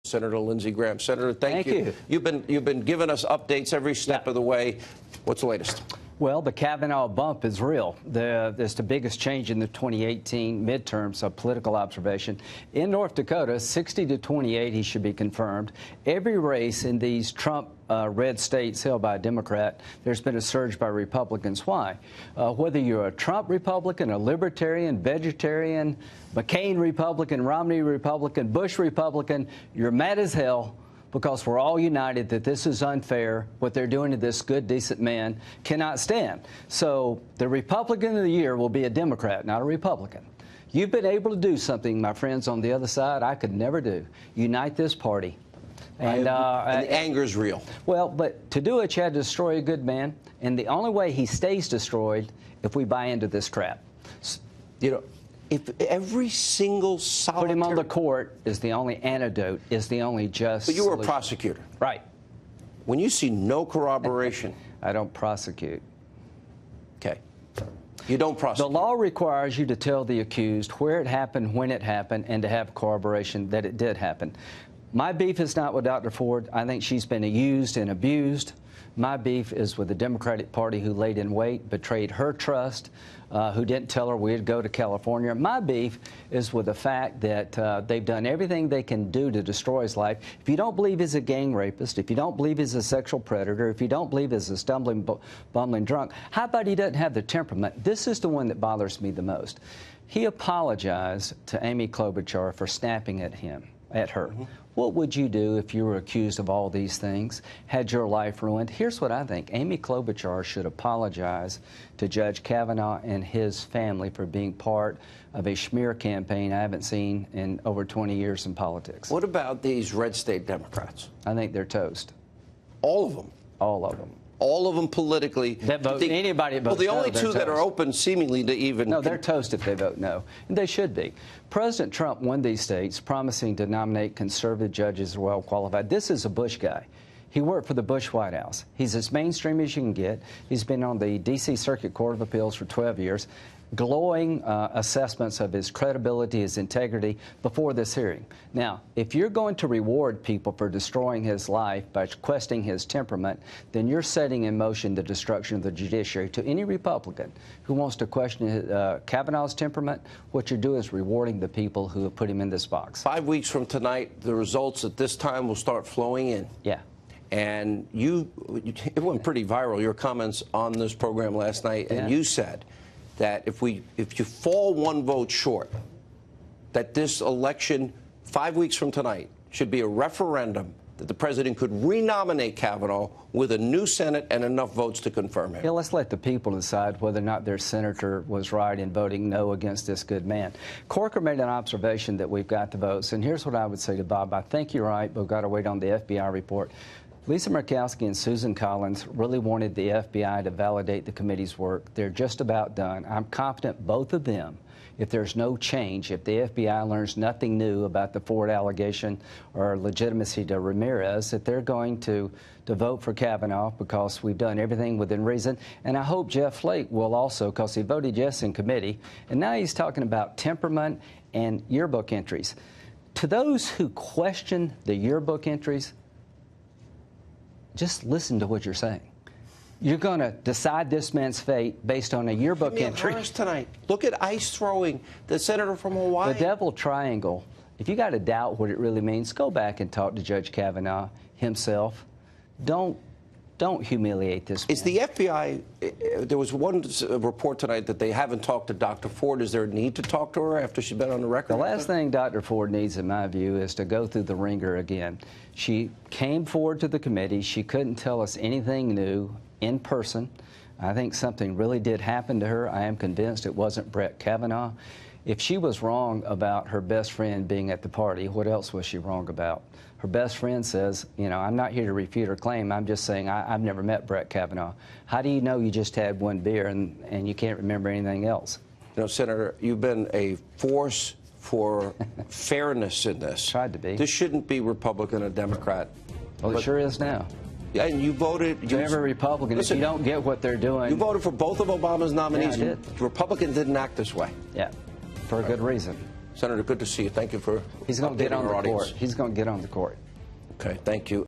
Senator Lindsey Graham. Senator, thank you. You've been giving us updates every step of the way. What's the latest? Well, the Kavanaugh bump is real. It's the biggest change in the 2018 midterms of political observation. In North Dakota, 60 to 28, he should be confirmed. Every race in these Trump red states held by a Democrat, there's been a surge by Republicans. Why? Whether you're a Trump Republican, a Libertarian, Vegetarian, McCain Republican, Romney Republican, Bush Republican, you're mad as hell, because we're all united that this is unfair. What they're doing to this good, decent man cannot stand. So the Republican of the year will be a Democrat, not a Republican. You've been able to do something, my friends on the other side, I could never do. Unite this party. And the anger's real. Well, but to do it, you had to destroy a good man. And the only way he stays destroyed if we buy into this crap. You know, if every single solitary... Put him on the court is the only antidote, is the only just But you were solution. a prosecutor. Right. When you see no corroboration... I don't prosecute. Okay. You don't prosecute. The law requires you to tell the accused where it happened, when it happened, and to have corroboration that it did happen. My beef is not with Dr. Ford. I think she's been used and abused. My beef is with the Democratic Party, who laid in wait, betrayed her trust, who didn't tell her we'd go to California. My beef is with the fact that they've done everything they can do to destroy his life. If you don't believe he's a gang rapist, if you don't believe he's a sexual predator, if you don't believe he's a stumbling, bumbling drunk, how about he doesn't have the temperament? This is the one that bothers me the most. He apologized to Amy Klobuchar for snapping at her. Mm-hmm. What would you do if you were accused of all these things, had your life ruined? Here's what I think. Amy Klobuchar should apologize to Judge Kavanaugh and his family for being part of a smear campaign I haven't seen in over 20 years in politics. What about these red state Democrats? I think they're toast. All of them? All of them. All of them politically. That vote, anybody that votes well, the only no, two that are open seemingly to even... No, they're toast if they vote no. And they should be. President Trump won these states, promising to nominate conservative judges who are well qualified. This is a Bush guy. He worked for the Bush White House. He's as mainstream as you can get. He's been on the D.C. Circuit Court of Appeals for 12 years. Glowing assessments of his credibility, his integrity before this hearing. Now, if you're going to reward people for destroying his life by questioning his temperament, then you're setting in motion the destruction of the judiciary. To any Republican who wants to question Kavanaugh's temperament, what you do is rewarding the people who have put him in this box. 5 weeks from tonight, the results at this time will start flowing in. Yeah. And it went pretty viral, your comments on this program last night, and you said that if you fall one vote short, that this election 5 weeks from tonight should be a referendum that the president could renominate Kavanaugh with a new Senate and enough votes to confirm him. Yeah, let's let the people decide whether or not their senator was right in voting no against this good man. Corker made an observation that we've got the votes, and here's what I would say to Bob. I think you're right, but we've got to wait on the FBI report. Lisa Murkowski and Susan Collins really wanted the FBI to validate the committee's work. They're just about done. I'm confident both of them, if there's no change, if the FBI learns nothing new about the Ford allegation or legitimacy to Ramirez, that they're going to vote for Kavanaugh because we've done everything within reason. And I hope Jeff Flake will also, because he voted yes in committee. And now he's talking about temperament and yearbook entries. To those who question the yearbook entries, just listen to what you're saying. You're going to decide this man's fate based on a yearbook entry. Tonight. Look at ice throwing, the senator from Hawaii. The devil triangle. If you got to doubt what it really means, go back and talk to Judge Kavanaugh himself. Don't humiliate this man. Is the FBI, there was one report tonight that they haven't talked to Dr. Ford. Is there a need to talk to her after she's been on the record? The last thing Dr. Ford needs, in my view, is to go through the ringer again. She came forward to the committee. She couldn't tell us anything new in person. I think something really did happen to her. I am convinced it wasn't Brett Kavanaugh. If she was wrong about her best friend being at the party, what else was she wrong about? Her best friend says, you know, I'm not here to refute her claim. I'm just saying I've never met Brett Kavanaugh. How do you know you just had one beer and you can't remember anything else? You know, Senator, you've been a force for fairness in this. Tried to be. This shouldn't be Republican or Democrat. Well, it sure is now. Yeah, and you voted... To every Republican, if you don't get what they're doing... You voted for both of Obama's nominees. Yeah, I did. Republicans didn't act this way. Yeah, for a good reason. Senator, good to see you. Thank you for He's going to get updating on the our audience. court. He's going to get on the court. Okay, thank you.